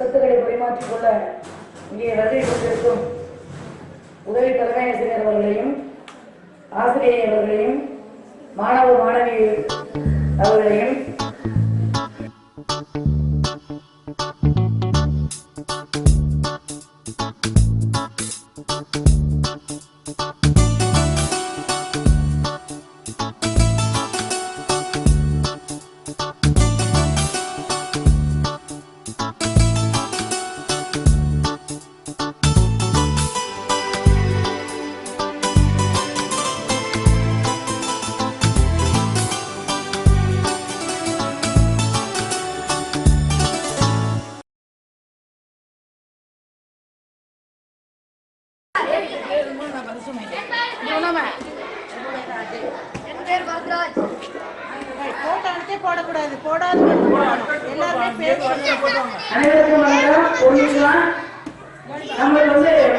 கருத்துக்களை பரிமாற்றிக்கொள்ள இங்கே வருகை கொண்டிருக்கும் உதவி தலைமை ஆசிரியர் அவர்களையும் ஆசிரியர் அவர்களையும் மாணவ மாணவி அவர்களையும்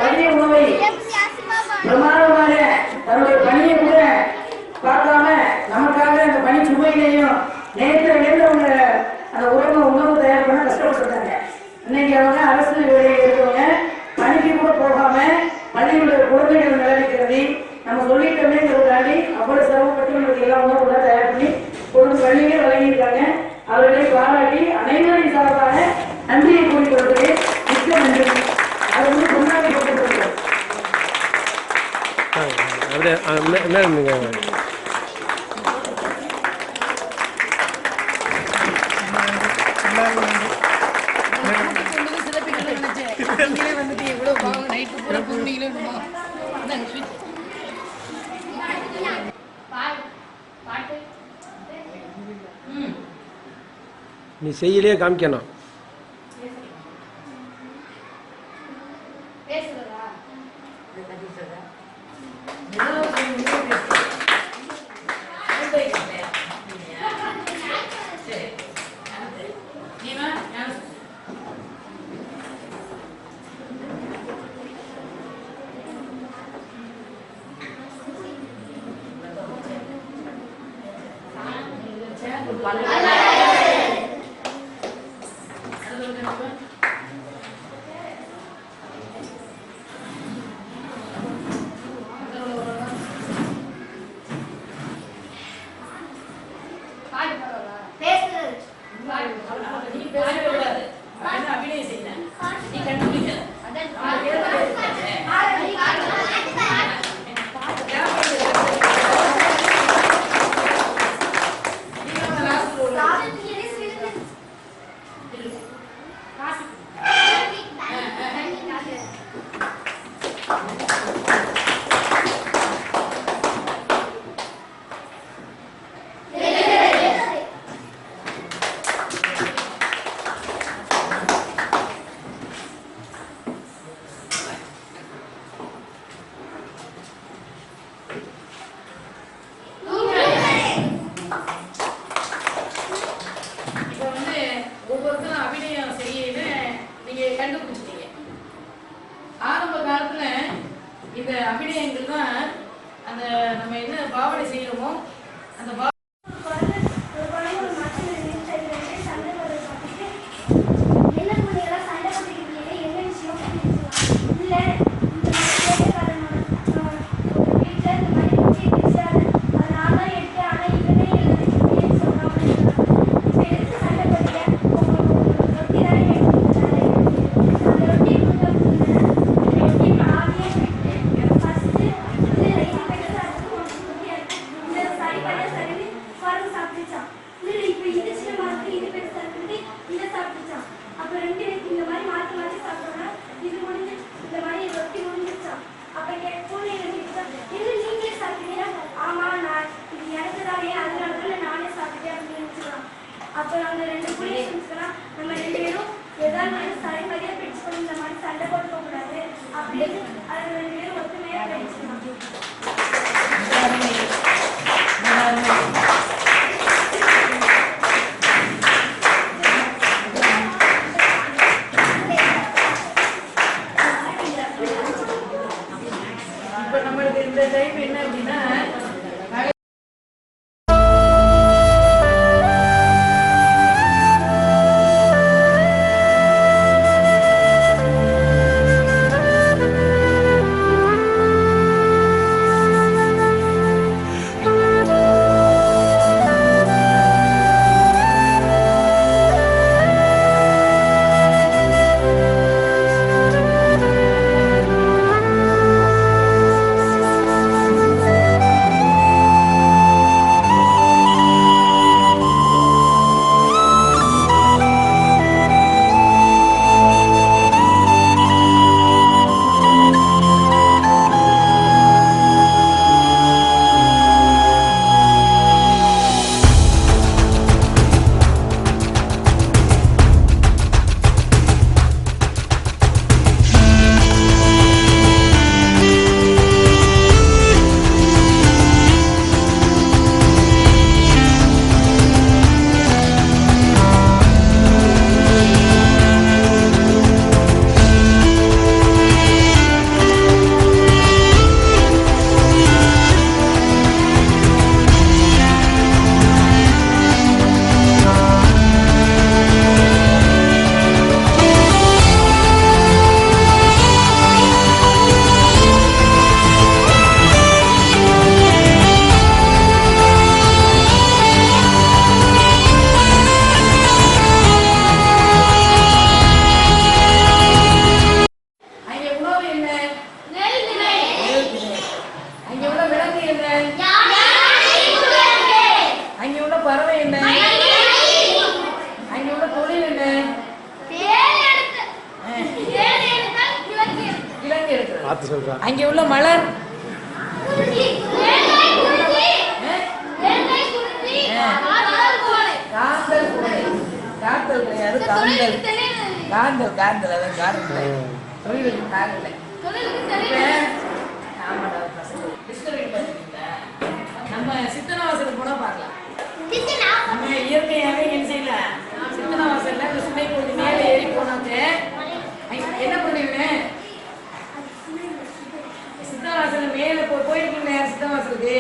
மதிய உணவை பிரமாதமாக தன்னுடைய பணியை கூட பார்க்காம நமக்காக அந்த பணி சுமையிலையும் நேற்று அவங்க அந்த உணவு தயார் பண்ண கஷ்டப்பட்டுருக்காங்க. இன்னைக்கு அவங்க அரசு வேலையில் இருக்கவங்க பணிக்கு கூட போகாம பள்ளியுடைய குழந்தைகள் நிலவிக்கிறது நம்ம சொல்லிட்டோமேங்கிறதுக்காண்டி அவ்வளவு சிரமப்பட்டு நம்மளுக்கு எல்லா உணவுகளை தயார் பண்ணி கொண்டு பள்ளியே வழங்கியிருக்காங்க. அவர்களை பாராட்டி அனைவரின் சார்பாக நன்றியை கூறிக்கொள்கிறேன். மிக்க நன்றி. அதை வந்து கொண்டாடி கொண்டிருக்கிறோம். நீ செய்யலே காமிக்கணும். இந்த அபிநயங்கள் தான் அந்த நம்ம என்ன பாவனை செய்யறோமோ அந்த அப்ப ரெண்டு இந்த மாதிரி மாத்தி மாத்தி சாப்பிட்டோம்னா இது முடிஞ்சு இந்த மாதிரி அங்கே உள்ள மலர் காந்தல் காந்தல் கிடையாது, காந்தல் காந்தல் காந்தல் அதான் காந்தல் தொழிலுக்கு காந்தல். நம்ம சித்தனவாசலுக்கு போனா பார்க்கலாம். நம்ம இயற்கையாகவே என்ன செய்யல, சித்தனவாசல்ல இந்த சுமை பகுதி மேலே ஏறி போனாங்க. என்ன பண்ணுவீங்க, சித்தனவாசல் மேலே போயிருக்கீங்க. சித்தனவாசலுக்கு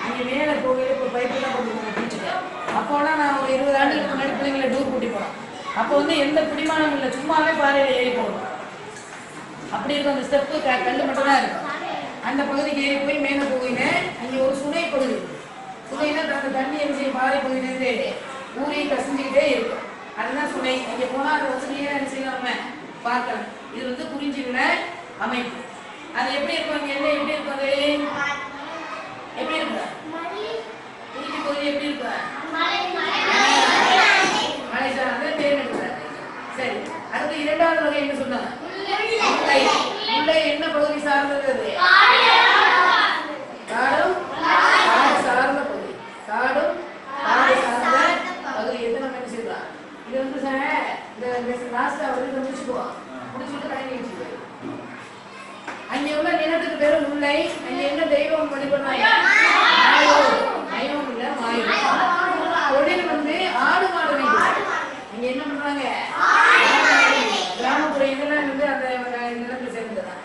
அங்கே மேலே போகல, இப்போ பைப்பெல்லாம் கொண்டு பீச்சுக்கு. அப்போலாம் நான் ஒரு 20 ஆண்டுகளுக்கு முன்னாடி பிள்ளைங்களை டூர் கூட்டி போனோம். அப்போ வந்து எந்த பிடிமானம் இல்லை, சும்மாவே பாறையில் ஏறி போகணும். அப்படி இருக்கும், அந்த ஸ்டெப்பு கல் மட்டும் தான் இருக்கும். அந்த பகுதிக்கு ஏறி போய் மேலே போவீங்க. அங்கே ஒரு சுனை பகுதி, சுனைனா அந்த தண்ணி என்ன செய்யும், பாறை பகுதியிலேருந்து ஊறி கசிஞ்சுக்கிட்டே இருக்கும். அதுதான் சுனை. அங்கே போனால் அதை வசதியாக என்ன செய்யலாம், நம்ம பார்க்கலாம். இது வந்து குறிஞ்சியுள்ள அமைப்பு. அது எப்படி இருக்கும், அங்கே என்ன எப்படி இருக்கும், அது எப்படி இருக்கும், குறிஞ்சி பகுதி எப்படி இருக்கும், மலை சார்ந்த தேர்ந்தெடுக்கிறார். சரி, அடுத்து இரண்டாவது வகை என்ன சொன்னாங்க, முல்லை. முல்லை என்ன பகுதி சார்ந்தது, அது காடும் காடு சார்ந்த பகுதி. காடும் காடு சார்ந்த பகுதி எது நம்ம என்ன செய்யலாம். இது வந்து சார் இந்த லாஸ்டா வந்து முடிச்சுக்குவோம், முடிச்சுட்டு கடைக்கு வச்சுக்குவோம். அங்கே உள்ள நிலத்துக்கு பேரும் முல்லை. அங்கே என்ன தெய்வம் வழிபடுறாங்க, தெய்வம் இல்ல மாயம். தொழில் வந்து ஆடு மாடு வைக்கிறாங்க. இங்க என்ன பண்றாங்க, கிராமப்புற இதெல்லாம் வந்து அந்த நிலத்துல சேர்ந்ததுதான்.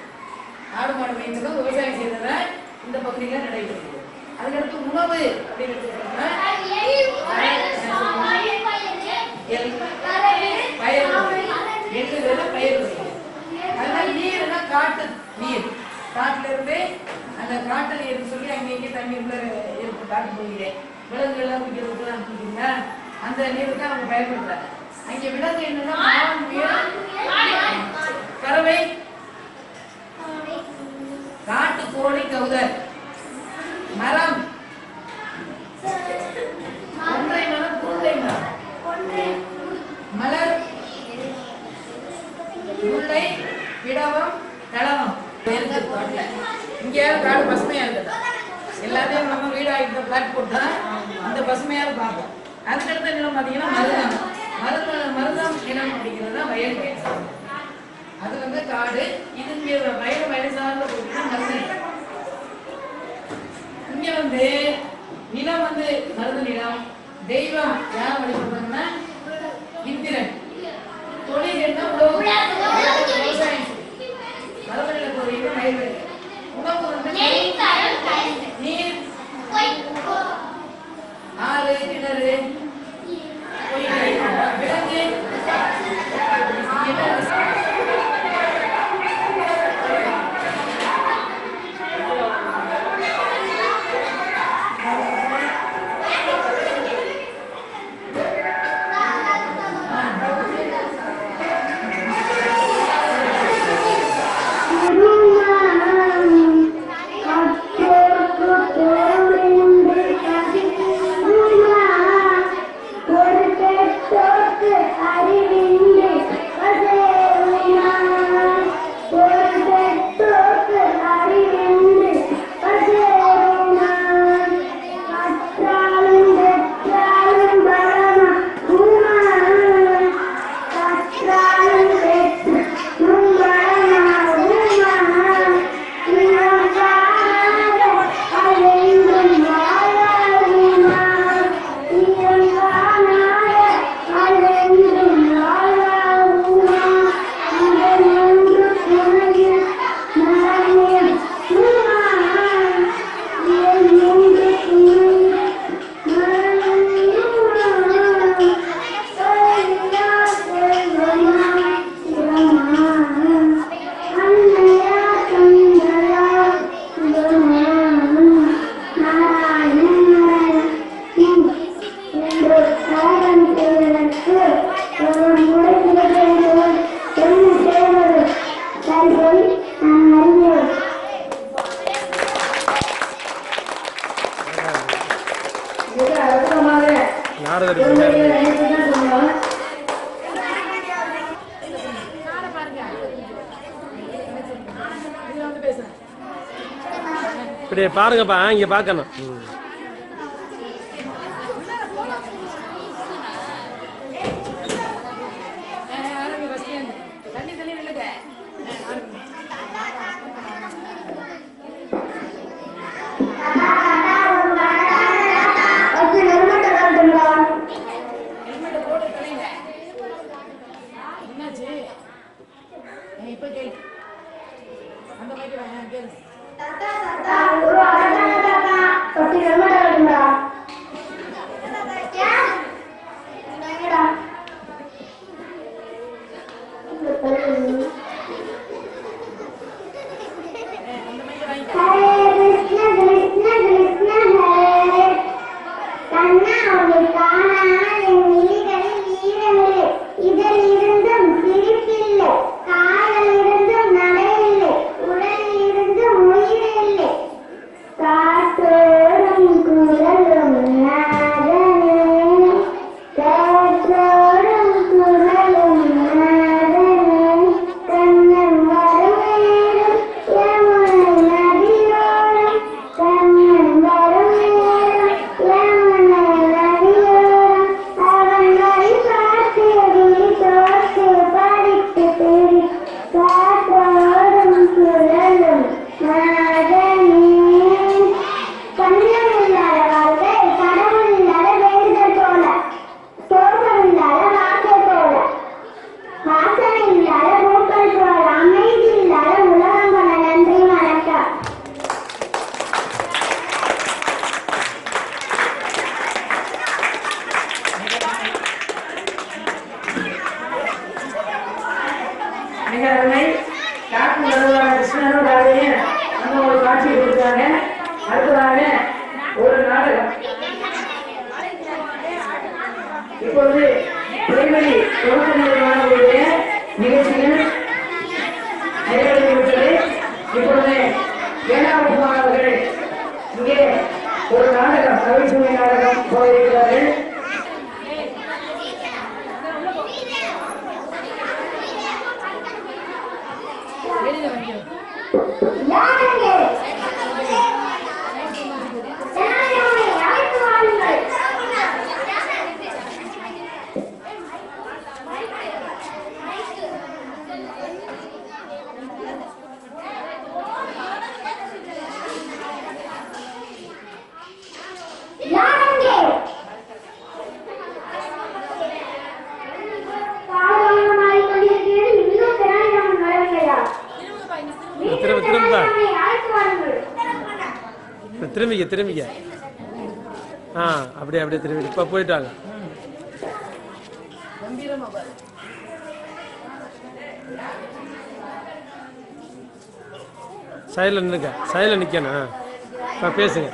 ஆடு மாடு வைத்ததும் விவசாயம் செய்ததான் இந்த பகுதியில நடைபெறுகிறது. அதுக்கடுத்து உணவு அப்படின்னு எடுத்துக்கிட்டோம்னா பயிர். அதனால நீர்னா காட்டு நீர், காட்டுல இருந்து அந்த காட்டு நீர்னு சொல்லி அங்கே இங்கே தண்ணி உள்ள இருக்கும். காட்டு போகிறேன் விலங்குகள்லாம் குடிக்கிறதுக்குலாம் குடிக்கிறீங்களா, அந்த நீர் தான் அவங்க பயன்படுத்துறாங்க. அங்கே விலங்கு என்னன்னா பறவை, காட்டு கோழி, கவுதர், மரம், ஒன்றை மரம், குருண்டை மரம், மலர், முல்லை, விடவம், தளவம். இங்கேயாவது காடு பசுமையா இருக்குது. எல்லாத்தையும் நம்ம வீடாகிட்ட பிளாட் போட்டா இந்த பசுமையாவது பார்ப்போம். அதுக்கடுத்த நிலம் பார்த்தீங்கன்னா மருதம். மருதம் நிலம் அப்படிங்கிறது தான் வயல் பயிர். அது வந்து காடு. இது இங்கே வயல் சார்ந்த போட்டீங்கன்னா மருத நிலம். இங்க வந்து நிலம் வந்து மருத நிலம். தெய்வம் யார் வழிபடுறாங்கன்னா இந்திரன். தொழில் என்ன, உழவு, விவசாயம். மருத நில பகுதியில் வயல். உணவு வந்து நீர், ஆறு, கிணறு, விலங்கு. இப்படி பாருங்கப்பா, இங்கே பார்க்கணும். இப்பொழுது பிரைமரி மாணவர்களுடைய நிகழ்ச்சிகள் நிறைவேறிவிட்டது. இப்பொழுது 7வது மாணவர்கள் இங்கே ஒரு நாடகம், கவிச்சுமை நாடகம் போயிருக்கிறார்கள். திரும்பிக்க அப்படியே அப்படியே திரும்பி இப்ப போயிட்டாங்க. சைடில் நின்னுக்க, சைடில் நிற்கணும். பேசுங்க.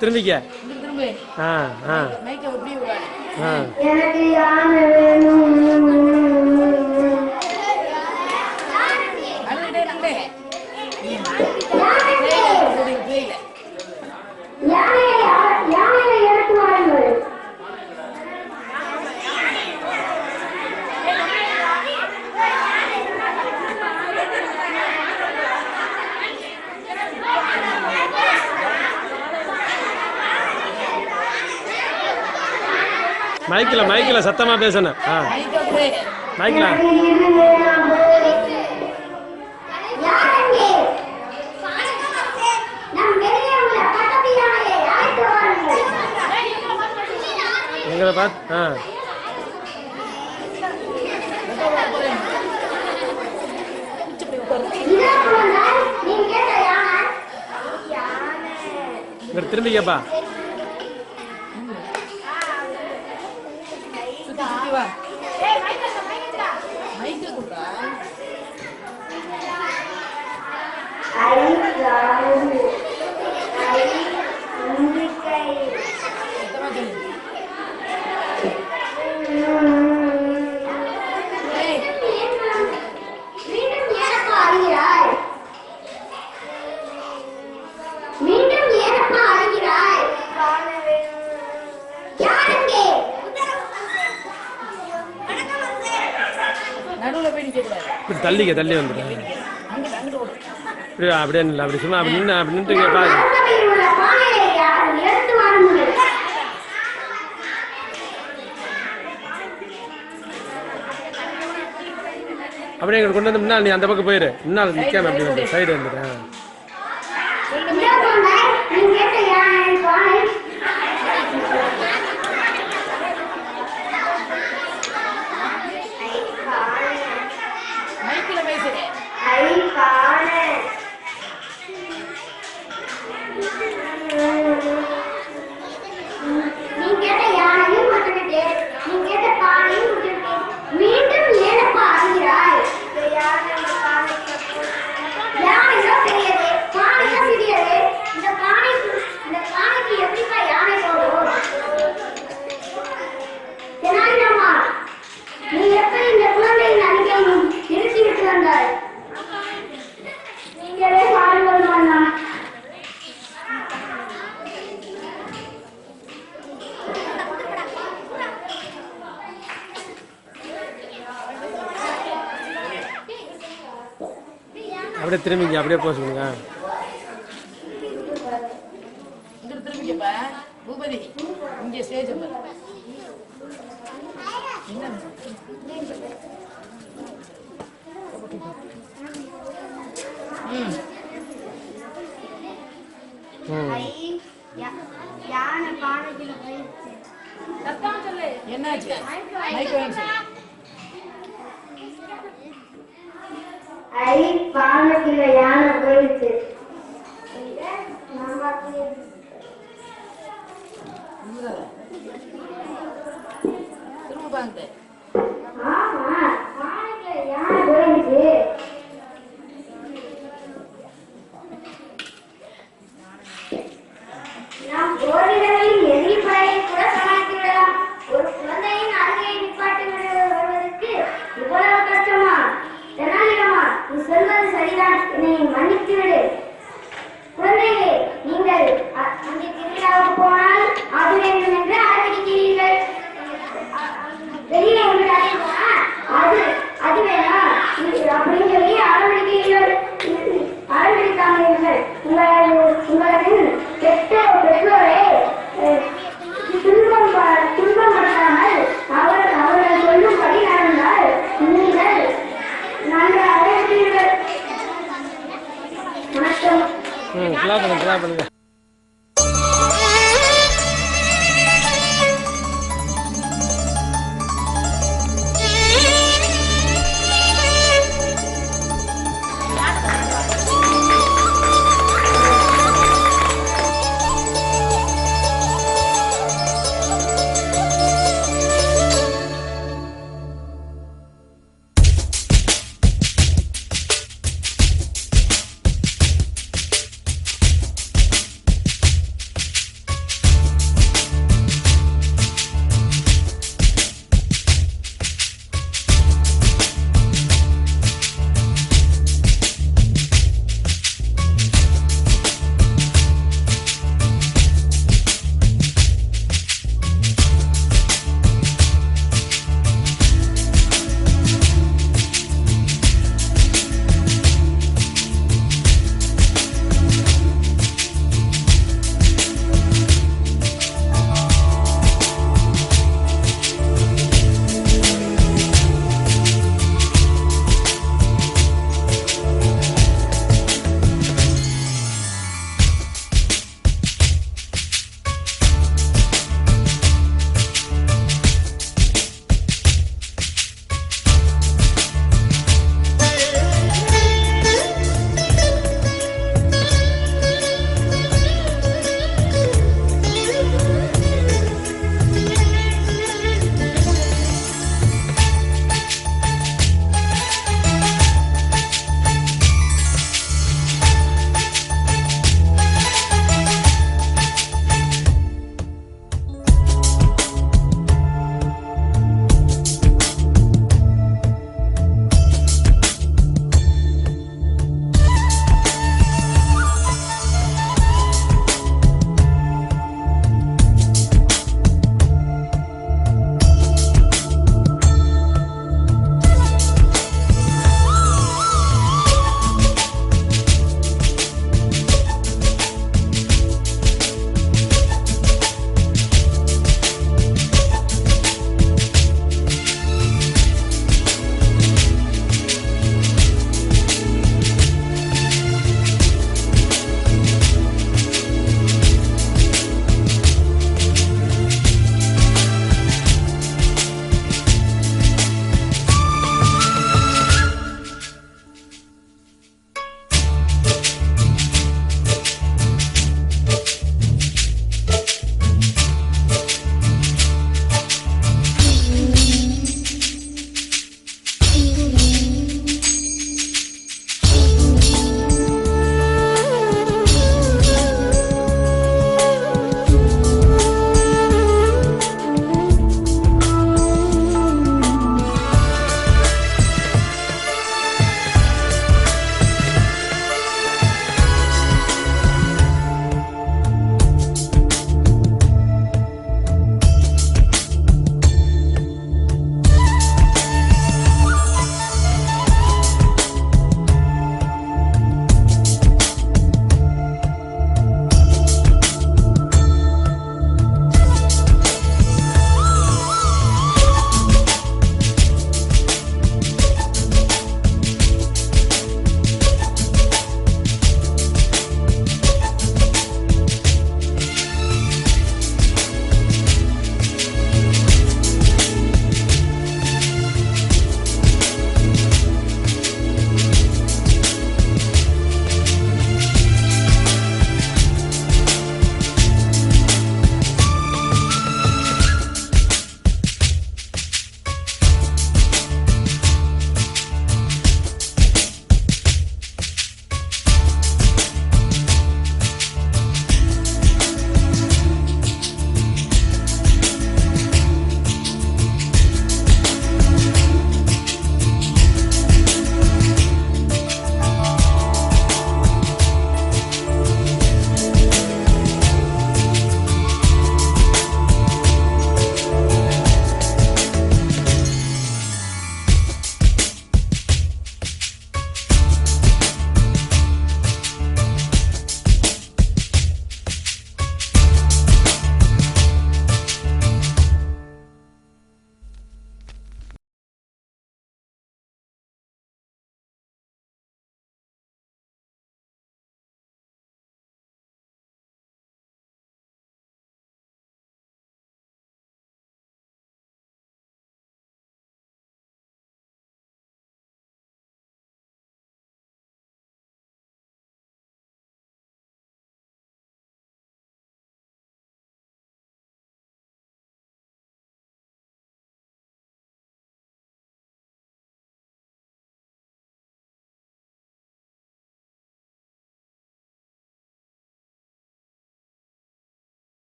திரும்பிக்க. எனக்கு யானை வேணும். மைக்கில் சத்தமா பேசணும். மைக்கில் எங்களை பார்த்து சரி திரும்பி கேப்பா. இப்படி தள்ளிக்க தள்ளி வந்துடு. இப்படி அப்படியே இல்லை அப்படி சும்மா அப்படி நின்று அப்படி நின்று கேப்பா. அப்படியே எங்களுக்கு கொண்டு வந்து முன்னால் நீ அந்த பக்கம் போயிரு. முன்னால் நிற்காம அப்படி வந்து சைடு வந்துடுறேன். அப்படியே திரும்பிங்க அப்படியே போக சொல்லுங்க. பூபதி இங்கே ஸ்டேஜ் என்னாச்சு? பானத்துல யானை போயிடுச்சு. திரும்ப பாருங்க. ஆமா பானத்துல யானை போயிடுச்சு. நாம் ஓரிடங்களில் எதிர்ப்படையை கூட சமாளித்து விடலாம். ஒரு குழந்தையின் அருகே நிப்பாட்டி வருவதற்கு இவ்வளவு கஷ்டமா? தெனாலிராமா, நீ சொல்வது சரிதான், என்னை மன்னித்து விடு. குழந்தைகளே, நீங்கள் அங்கே திருவிழாவுக்கு போனால் அது வேண்டும் என்று ஆரம்பிக்கிறீர்கள். வெளியே ஒன்று அது அது வேணாம் அப்படின்னு சொல்லி ஆரம்பிக்கிறீர்கள். ஆரம்பிக்காமல் உங்களின் பெற்றோரை துன்பப்படுத்தாமல் அவர்கள் சொல்லும்படி நடந்தால் நீங்கள் நன்றாக இருப்பீர்கள். வணக்கம். பண்ணுங்க.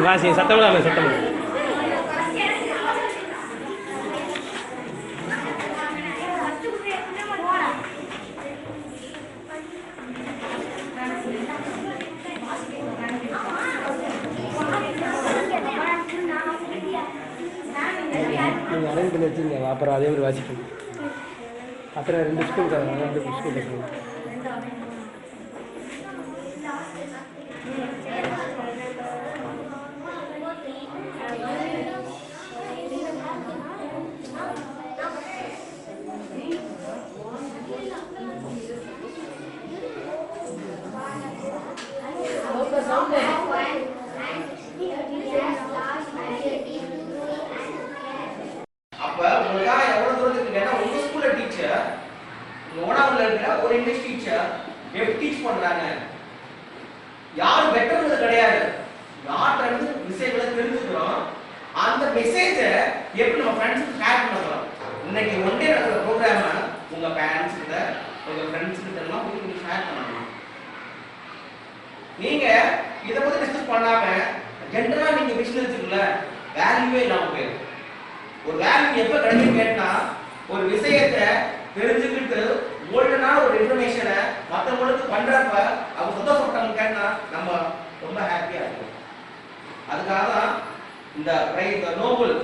வாசி சத்தம் தான் சத்தம். நீங்கள் அரேஞ்ச் பண்ணி வச்சுங்க, அப்புறம் அதே மாதிரி வாசிக்கணும். அப்புறம் 2 ஸ்கூல் கட்டணும். அப்ப உங்களுக்காக எவ்வளவு தூரத்துக்கு கேட்டா உங்க ஸ்கூல்ல டீச்சர் ஓனாவுல இருக்கிற ஒரு இங்கிலீஷ் டீச்சர் எப்படி டீச் பண்றாங்க, யார் பெட்டர்ங்கிறது கிடையாது, யார்கிட்ட இருந்து விஷயங்களை தெரிஞ்சுக்கிறோம், அந்த மெசேஜ எப்படி நம்ம ஃப்ரெண்ட்ஸுக்கு ஷேர் பண்ண போறோம். இன்னைக்கு ஒன் டே நடக்கிற ப்ரோக்ராம உங்க பேரண்ட்ஸ் கிட்ட உங்க ஃப்ரெண்ட்ஸ் கிட்ட எல்லாம் போய் நீங்க ஷேர் பண்ணணும். நீங்க இதை பத்தி டிஸ்கஸ் பண்ணாம ஜென்ரலா நீங்க விஷயத்துல வேல்யூவே இல்லாம போயிடும். ஒரு வேல்யூ எப்ப கிடைக்கும் கேட்டா ஒரு விஷயத்தை தெரிஞ்சுக்கிட்டு கோல்டனான ஒரு இன்ஃபர்மேஷனை மற்றவங்களுக்கு பண்றப்ப அவங்க சந்தோஷப்பட்டாங்க கேட்டா நம்ம ரொம்ப ஹாப்பியா இருக்கும். அதுக்காக தான் இந்த பிரைஸ் நோபல்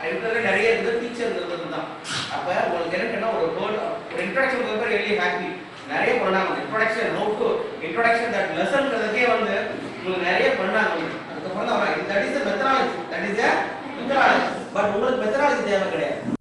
இருக்கிறது நிறைய டீச்சர் தான். அப்ப உங்களுக்கு என்ன கேட்டா ஒரு இன்ட்ரோடக்ஷன் ரியலி ஹாப்பி நிறைய பண்ணாங்க. Introduction note to introduction that லெசன்ன்றதுக்கே வந்து உங்களுக்கு நிறைய பண்ணாங்க. அதுக்கப்புறம் தான் that is methodology, that is methodology. But உங்களுக்கு மெத்தடாலஜி தேவை கிடையாது.